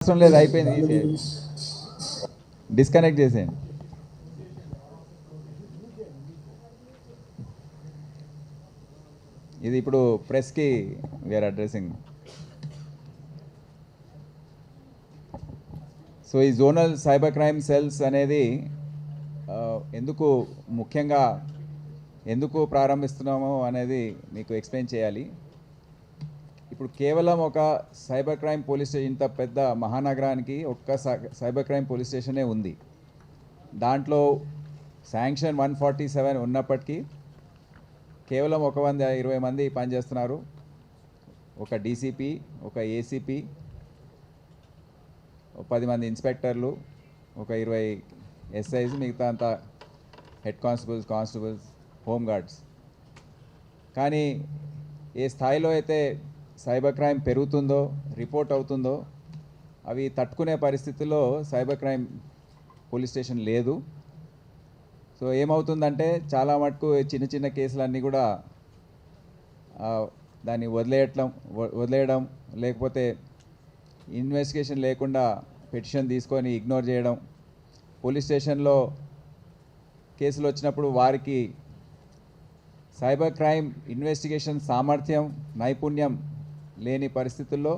అవసరం లేదు, అయిపోయింది, డిస్కనెక్ట్ చేసేయండి. ఇది ఇప్పుడు ప్రెస్కి వీఆర్ అడ్రసింగ్. సో ఈ జోనల్ సైబర్ క్రైమ్ సెల్స్ అనేది ముఖ్యంగా ఎందుకు ప్రారంభిస్తున్నామో అనేది మీకు ఎక్స్ప్లెయిన్ చేయాలి. ఇప్పుడు కేవలం ఒక సైబర్ క్రైమ్ పోలీస్ స్టేషన్, ఇంత పెద్ద మహానగరానికి ఒక్క సైబర్ క్రైమ్ పోలీస్ స్టేషనే ఉంది. దాంట్లో శాంక్షన్ 147 ఉన్నప్పటికీ కేవలం 120 మంది పనిచేస్తున్నారు. ఒక డీసీపీ, ఒక ఏసీపీ, 10 మంది ఇన్స్పెక్టర్లు, ఒక 20 ఎస్ఐస్, మిగతా అంతా హెడ్ కానిస్టేబుల్స్, హోమ్ గార్డ్స్. కానీ ఏ స్థాయిలో అయితే సైబర్ క్రైమ్ పెరుగుతుందో, రిపోర్ట్ అవుతుందో, అవి తట్టుకునే పరిస్థితుల్లో సైబర్ క్రైమ్ పోలీస్ స్టేషన్ లేదు. సో ఏమవుతుందంటే చాలా మటుకు చిన్న చిన్న కేసులన్నీ కూడా దాన్ని వదిలేయడం, లేకపోతే ఇన్వెస్టిగేషన్ లేకుండా పిటిషన్ తీసుకొని ఇగ్నోర్ చేయడం. పోలీస్ స్టేషన్లో కేసులు వచ్చినప్పుడు వారికి సైబర్ క్రైమ్ ఇన్వెస్టిగేషన్ సామర్థ్యం, నైపుణ్యం లేని పరిస్థితుల్లో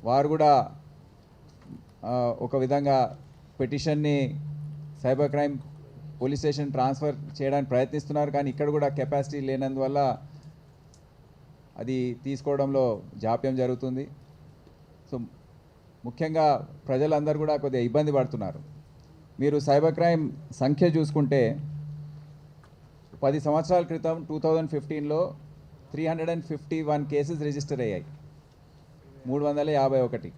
వారు కూడా ఒక విధంగా పిటిషన్ని cyber crime police station transfer చేయడానికి ప్రయత్నిస్తున్నారు. కానీ ఇక్కడ కూడా కెపాసిటీ లేనందువల్ల అది తీసుకోవడంలో జాప్యం జరుగుతుంది. సో ముఖ్యంగా ప్రజలందరూ కూడా కొద్దిగా ఇబ్బంది పడుతున్నారు. మీరు సైబర్ క్రైమ్ సంఖ్య చూసుకుంటే 10 సంవత్సరాల క్రితం 2015లో 351 కేసెస్ రిజిస్టర్ అయ్యాయి, 351.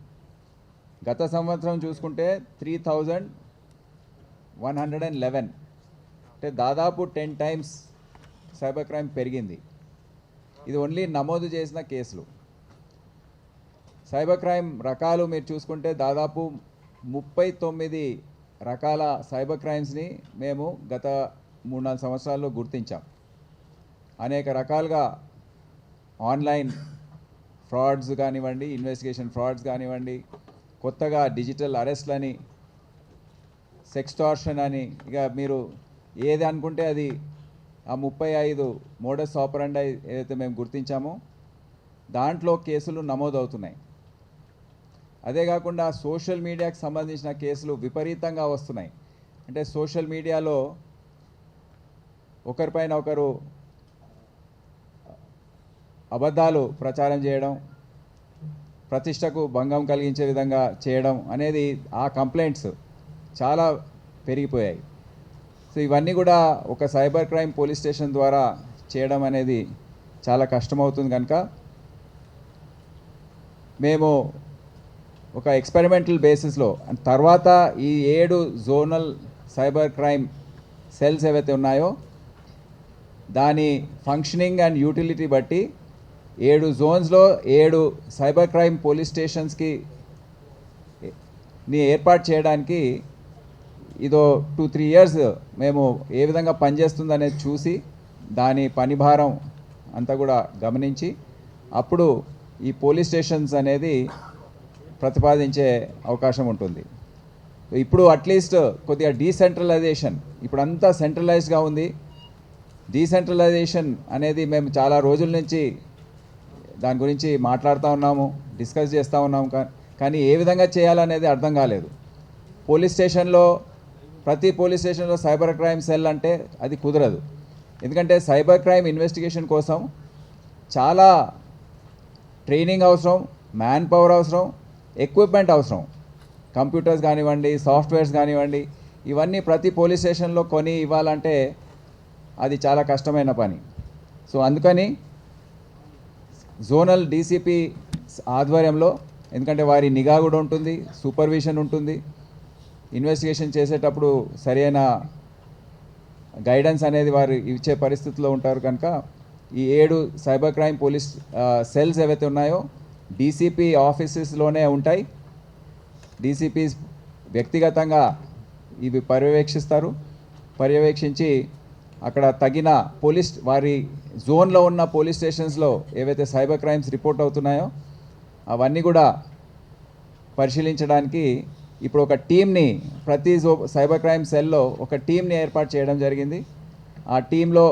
గత సంవత్సరం చూసుకుంటే 3111, అంటే దాదాపు 10 టైమ్స్ సైబర్ క్రైమ్ పెరిగింది. ఇది ఓన్లీ నమోదు చేసిన కేసులు. సైబర్ క్రైమ్ రకాలు మీరు చూసుకుంటే దాదాపు 39 రకాల సైబర్ క్రైమ్స్ని మేము గత 3-4 సంవత్సరాల్లో గుర్తించాం. అనేక రకాలుగా ఆన్లైన్ ఫ్రాడ్స్ కానివ్వండి, ఇన్వెస్టిగేషన్ ఫ్రాడ్స్ కానివ్వండి, కొత్తగా డిజిటల్ అరెస్ట్లని, సెక్స్టార్షన్ అని, ఇక మీరు ఏది అనుకుంటే అది ఆ 35 మోడస్ ఆపరండి ఏదైతే మేము గుర్తించామో దాంట్లో కేసులు నమోదవుతున్నాయి. అదే కాకుండా సోషల్ మీడియాకి సంబంధించిన కేసులు విపరీతంగా వస్తున్నాయి. అంటే సోషల్ మీడియాలో ఒకరిపైన ఒకరు అబద్ధాలు ప్రచారం చేయడం, ప్రతిష్టకు భంగం కలిగించే విధంగా చేయడం అనేది ఆ కంప్లైంట్స్ చాలా పెరిగిపోయాయి. సో ఇవన్నీ కూడా ఒక సైబర్ క్రైమ్ పోలీస్ స్టేషన్ ద్వారా చేయడం అనేది చాలా కష్టమవుతుంది. కనుక మేము ఒక ఎక్స్పెరిమెంటల్ బేసిస్లో తర్వాత ఈ 7 జోనల్ సైబర్ క్రైమ్ సెల్స్ ఏవైతే ఉన్నాయో దాని ఫంక్షనింగ్ అండ్ యూటిలిటీ బట్టి 7 జోన్స్లో 7 సైబర్ క్రైమ్ పోలీస్ స్టేషన్స్కి ఏర్పాటు చేయడానికి ఇదో 2-3 ఇయర్స్ మేము ఏ విధంగా పనిచేస్తుందనేది చూసి దాని పనిభారం అంతా కూడా గమనించి అప్పుడు ఈ పోలీస్ స్టేషన్స్ అనేది ప్రతిపాదించే అవకాశం ఉంటుంది. ఇప్పుడు అట్లీస్ట్ కొద్దిగా డీసెంట్రలైజేషన్, ఇప్పుడు అంతా సెంట్రలైజ్డ్గా ఉంది. డీసెంట్రలైజేషన్ అనేది మేము చాలా రోజుల నుంచి దాని గురించి మాట్లాడుతూ ఉన్నాము, డిస్కస్ చేస్తూ ఉన్నాము. కానీ ఏ విధంగా చేయాలనేది అర్థం కాలేదు. ప్రతి పోలీస్ స్టేషన్లో సైబర్ క్రైమ్ సెల్ అంటే అది కుదరదు. ఎందుకంటే సైబర్ క్రైమ్ ఇన్వెస్టిగేషన్ కోసం చాలా ట్రైనింగ్ అవసరం, మ్యాన్ పవర్ అవసరం, ఎక్విప్మెంట్ అవసరం. కంప్యూటర్స్ కానివ్వండి, సాఫ్ట్వేర్స్ కానివ్వండి, ఇవన్నీ ప్రతి పోలీస్ స్టేషన్లో కొని ఇవ్వాలంటే అది చాలా కష్టమైన పని. సో అందుకని జోనల్ డీసీపీ ఆధ్వర్యంలో, ఎందుకంటే వారి నిఘా కూడా ఉంటుంది, సూపర్విజన్ ఉంటుంది, ఇన్వెస్టిగేషన్ చేసేటప్పుడు సరైన గైడెన్స్ అనేది వారు ఇచ్చే పరిస్థితిలో ఉంటారు. కనుక ఈ 7 సైబర్ క్రైమ్ పోలీస్ సెల్స్ ఏవైతే ఉన్నాయో డీసీపీ ఆఫీసెస్లోనే ఉంటాయి. డీసీపీ వ్యక్తిగతంగా ఇవి పర్యవేక్షించి అక్కడ తగిన వారి జోన్లో ఉన్న పోలీస్ స్టేషన్స్లో ఏవైతే సైబర్ క్రైమ్స్ రిపోర్ట్ అవుతున్నాయో అవన్నీ కూడా పరిశీలించడానికి ఇప్పుడు ఒక టీంని ప్రతి సైబర్ క్రైమ్ సెల్లో ఒక టీంని ఏర్పాటు చేయడం జరిగింది. ఆ టీంలో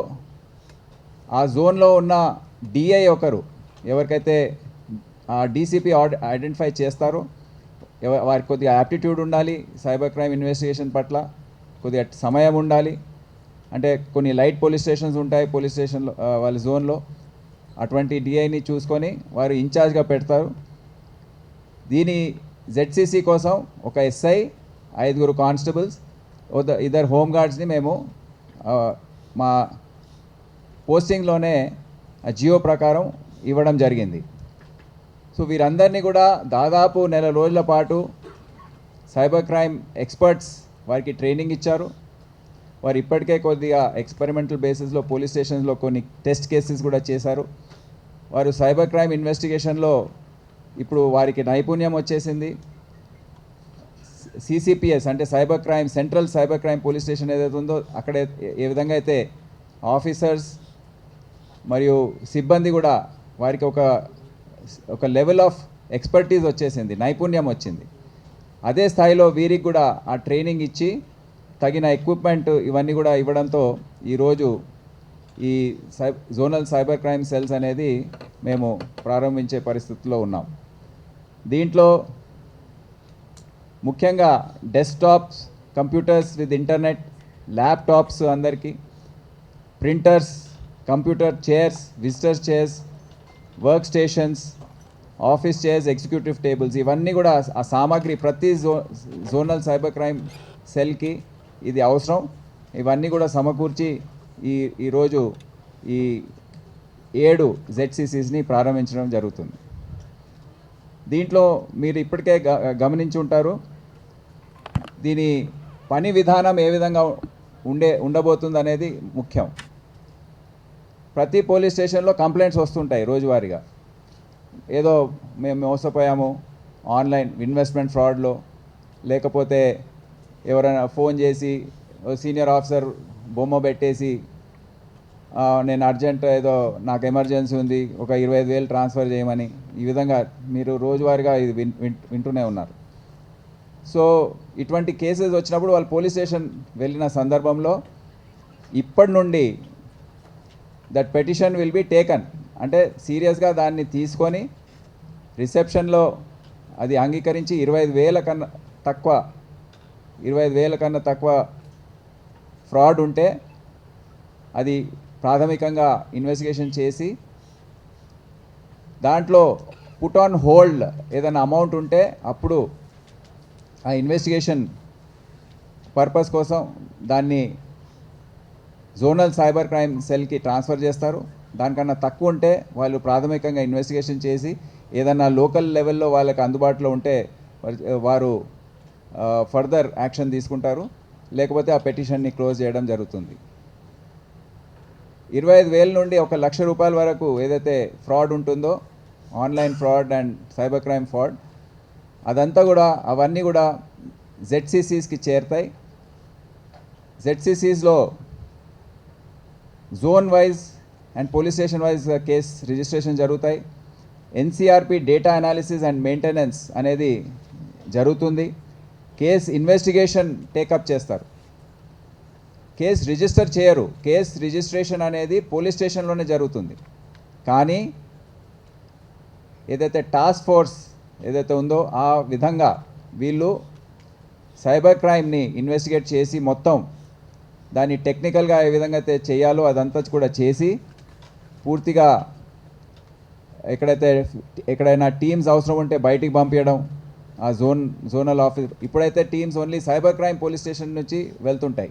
ఆ జోన్లో ఉన్న డిఐ ఒకరు, ఎవరికైతే ఆ డీసీపీ ఐడెంటిఫై చేస్తారో వారికి కొద్దిగా యాప్టిట్యూడ్ ఉండాలి, సైబర్ క్రైమ్ ఇన్వెస్టిగేషన్ పట్ల కొద్దిగా సమయం ఉండాలి. అంటే కొన్ని లైట్ పోలీస్ స్టేషన్స్ ఉంటాయి పోలీస్ స్టేషన్లో వాళ్ళ జోన్లో, అటువంటి డిఐని చూసుకొని వారు ఇన్ఛార్జ్గా పెడతారు. దీని జెడ్సీసీ కోసం ఒక ఎస్ఐ, 5 కానిస్టేబుల్స్, ఇద్దరు హోమ్ గార్డ్స్ని మేము మా పోస్టింగ్లోనే జియో ప్రకారం ఇవ్వడం జరిగింది. సో వీరందరినీ కూడా దాదాపు నెల రోజుల పాటు సైబర్ క్రైమ్ ఎక్స్పర్ట్స్ వారికి ట్రైనింగ్ ఇచ్చారు. వారు ఇప్పటికే కొద్దిగా ఎక్స్పెరిమెంటల్ బేసిస్లో పోలీస్ స్టేషన్స్లో కొన్ని టెస్ట్ కేసెస్ కూడా చేశారు. వారు సైబర్ క్రైమ్ ఇన్వెస్టిగేషన్లో ఇప్పుడు వారికి నైపుణ్యం వచ్చేసింది. సిసిపిఎస్ అంటే cyber crime central cyber crime police station ఏదైతే ఉందో అక్కడ ఏ విధంగా అయితే ఆఫీసర్స్ మరియు సిబ్బంది కూడా వారికి ఒక లెవెల్ ఆఫ్ ఎక్స్పర్టీస్ వచ్చేసింది, నైపుణ్యం వచ్చింది. అదే స్థాయిలో వీరికి కూడా ఆ ట్రైనింగ్ ఇచ్చి తగిన ఎక్విప్మెంట్ ఇవన్నీ కూడా ఇవ్వడంతో ఈరోజు ఈ జోనల్ సైబర్ క్రైమ్ సెల్స్ అనేది మేము ప్రారంభించే పరిస్థితిలో ఉన్నాం. దీంట్లో ముఖ్యంగా desktops, computers with internet, laptops అందరికీ, printers, computer chairs, visitors chairs, work stations, office chairs, executive tables, ఇవన్నీ కూడా ఆ సామాగ్రి ప్రతి జోనల్ సైబర్ క్రైమ్ సెల్కి ఇది అవసరం. ఇవన్నీ కూడా సమకూర్చి ఈరోజు ఈ 7 జెడ్సీసీస్ని ప్రారంభించడం జరుగుతుంది. దీంట్లో మీరు ఇప్పటికే గమనించి ఉంటారు, దీని పని విధానం ఏ విధంగా ఉండబోతుంది అనేది ముఖ్యం. ప్రతి పోలీస్ స్టేషన్లో కంప్లైంట్స్ వస్తుంటాయి రోజువారీగా, ఏదో మేము మోసపోయాము ఆన్లైన్ ఇన్వెస్ట్మెంట్ ఫ్రాడ్లో, లేకపోతే ఎవరైనా ఫోన్ చేసి సీనియర్ ఆఫీసర్ బొమ్మ పెట్టేసి నేను అర్జెంట్ ఏదో నాకు ఎమర్జెన్సీ ఉంది ఒక 25,000 ట్రాన్స్ఫర్ చేయమని, ఈ విధంగా మీరు రోజువారీగా ఇది వింటూనే ఉన్నారు. సో ఇటువంటి కేసెస్ వచ్చినప్పుడు వాళ్ళు పోలీస్ స్టేషన్ వెళ్ళిన సందర్భంలో ఇప్పటి నుండి that petition will be taken, అంటే సీరియస్గా దాన్ని తీసుకొని రిసెప్షన్లో అది అంగీకరించి 25,000 కన్నా తక్కువ ఫ్రాడ్ ఉంటే అది ప్రాథమికంగా ఇన్వెస్టిగేషన్ చేసి దాంట్లో పుట్ ఆన్ హోల్డ్ ఏదైనా అమౌంట్ ఉంటే అప్పుడు ఆ ఇన్వెస్టిగేషన్ పర్పస్ కోసం దాన్ని జోనల్ సైబర్ క్రైమ్ సెల్కి ట్రాన్స్ఫర్ చేస్తారు. దానికన్నా తక్కువ ఉంటే వాళ్ళు ప్రాథమికంగా ఇన్వెస్టిగేషన్ చేసి ఏదన్నా లోకల్ లెవెల్లో వాళ్ళకి అందుబాటులో ఉంటే వారు ఫర్దర్ యాక్షన్ తీసుకుంటారు, లేకపోతే ఆ పెటిషన్ని క్లోజ్ చేయడం జరుగుతుంది. 25,000 నుండి 1,00,000 రూపాయల వరకు ఏదైతే ఫ్రాడ్ ఉంటుందో, online fraud and cyber crime fraud, అదంతా కూడా అవన్నీ కూడా జెడ్సీసీస్కి చేరుతాయి. జెడ్సీసీస్లో zone wise and police station wise case registration జరుగుతాయి. NCRP data analysis and maintenance అనేది జరుగుతుంది. కేస్ ఇన్వెస్టిగేషన్ టేకప్ చేస్తారు, కేస్ రిజిస్టర్ చేయరు. కేస్ రిజిస్ట్రేషన్ అనేది పోలీస్ స్టేషన్లోనే జరుగుతుంది. కానీ ఏదైతే టాస్క్ ఫోర్స్ ఏదైతే ఉందో ఆ విధంగా వీళ్ళు సైబర్ క్రైమ్ని ఇన్వెస్టిగేట్ చేసి మొత్తం దాన్ని టెక్నికల్గా ఏ విధంగా అయితే చేయాలో అదంతా కూడా చేసి పూర్తిగా ఎక్కడైనా టీమ్స్ అవసరం ఉంటే బయటికి పంపించడం, ఆ జోనల్ ఆఫీస్. ఇప్పుడైతే teams only cyber crime police station నుంచి వెళ్తుంటాయి,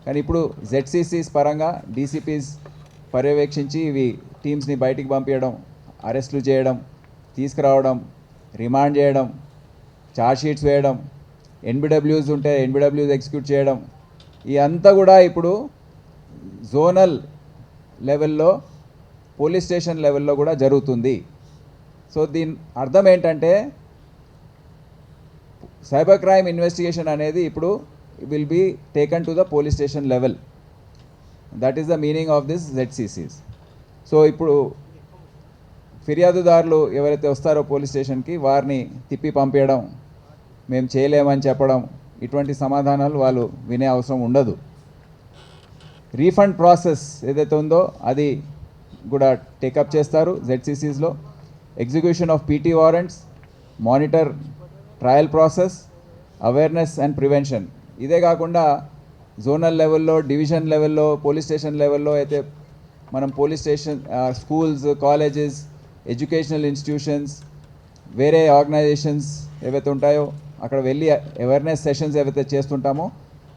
కానీ ఇప్పుడు జెడ్సీసీస్ పరంగా డీసీపీస్ పర్యవేక్షించి ఇవి టీమ్స్ని బయటికి పంపించడం, అరెస్టులు చేయడం, తీసుకురావడం, రిమాండ్ చేయడం, ఛార్జ్షీట్స్ వేయడం, ఎన్బిడబ్ల్యూస్ ఉంటే ఎన్బిడబ్ల్యూస్ ఎగ్జిక్యూట్ చేయడం, ఇదంతా కూడా ఇప్పుడు జోనల్ లెవెల్లో పోలీస్ స్టేషన్ లెవెల్లో కూడా జరుగుతుంది. సో దీని అర్థం ఏంటంటే సైబర్ క్రైమ్ ఇన్వెస్టిగేషన్ అనేది ఇప్పుడు will be taken to the police station level. That is the meaning of this ZCCs. So ఇప్పుడు ఫిర్యాదుదారులు ఎవరైతే వస్తారో పోలీస్ స్టేషన్కి వారిని తిప్పి పంపించడం, మేము చేయలేమని చెప్పడం, ఇటువంటి సమాధానాలు వాళ్ళు వినే అవసరం ఉండదు. రీఫండ్ ప్రాసెస్ ఏదైతే ఉందో అది కూడా టేకప్ చేస్తారు జెడ్సీసీస్లో. Execution of PT warrants, monitor trial process, awareness and prevention. ఇదే కాకుండా జోనల్ లెవెల్లో, డివిజన్ లెవెల్లో, పోలీస్ స్టేషన్ లెవెల్లో అయితే మనం police station, schools, colleges, educational institutions, వేరే ఆర్గనైజేషన్స్ ఏవైతే ఉంటాయో అక్కడ వెళ్ళి అవేర్నెస్ సెషన్స్ ఏవైతే చేస్తుంటామో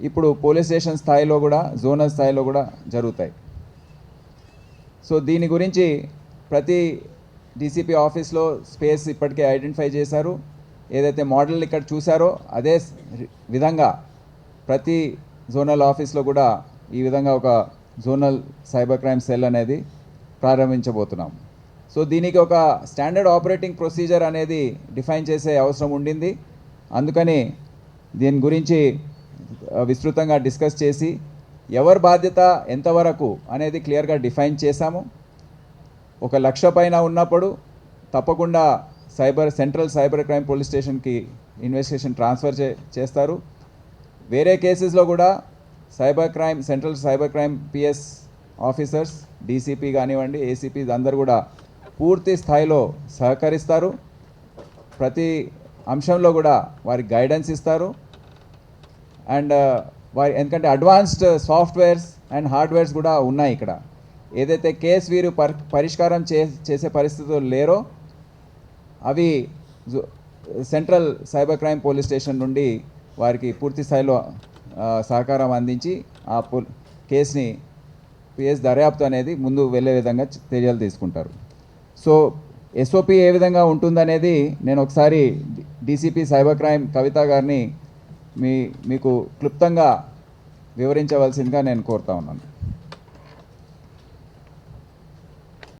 ఇప్పుడు పోలీస్ స్టేషన్ స్థాయిలో కూడా, జోనల్ స్థాయిలో కూడా జరుగుతాయి. సో దీని గురించి ప్రతి డీసీపీ ఆఫీస్లో స్పేస్ ఇప్పటికే ఐడెంటిఫై చేశారు. ఏదైతే మోడల్ ఇక్కడ చూసారో అదే విధంగా ప్రతి జోనల్ ఆఫీస్లో కూడా ఈ విధంగా ఒక జోనల్ సైబర్ క్రైమ్ సెల్ అనేది ప్రారంభించబోతున్నాం. సో దీనికి ఒక స్టాండర్డ్ ఆపరేటింగ్ ప్రొసీజర్ అనేది డిఫైన్ చేసే అవసరం ఉండింది. అందుకని దీని గురించి విస్తృతంగా డిస్కస్ చేసి ఎవరి బాధ్యత ఎంతవరకు అనేది క్లియర్గా డిఫైన్ చేశాము. 1,00,000 పైన ఉన్నప్పుడు తప్పకుండా సెంట్రల్ సైబర్ క్రైమ్ పోలీస్ స్టేషన్కి ఇన్వెస్టిగేషన్ ట్రాన్స్ఫర్ చేస్తారు. వేరే కేసెస్లో కూడా central cyber crime PS officers, DCP కానివ్వండి, ఏసీపీ అందరూ కూడా పూర్తి స్థాయిలో సహకరిస్తారు. ప్రతి అంశంలో కూడా వారికి గైడెన్స్ ఇస్తారు. అండ్ ఎందుకంటే అడ్వాన్స్డ్ సాఫ్ట్వేర్స్ అండ్ హార్డ్వేర్స్ కూడా ఉన్నాయి ఇక్కడ. ఏదైతే కేసు వీరు పరిష్కారం చేసే పరిస్థితులు లేరో అవి central cyber crime police station నుండి వారికి పూర్తి స్థాయిలో సహకారం అందించి ఆ కేసుని పిఎస్ దర్యాప్తు అనేది ముందు వెళ్ళే విధంగా చర్యలు తీసుకుంటారు. సో ఎస్ఓపి ఏ విధంగా ఉంటుందనేది నేను ఒకసారి డీసీపీ సైబర్ క్రైమ్ కవిత గారిని మీకు క్లుప్తంగా వివరించవలసిందిగా నేను కోరుతా ఉన్నాను.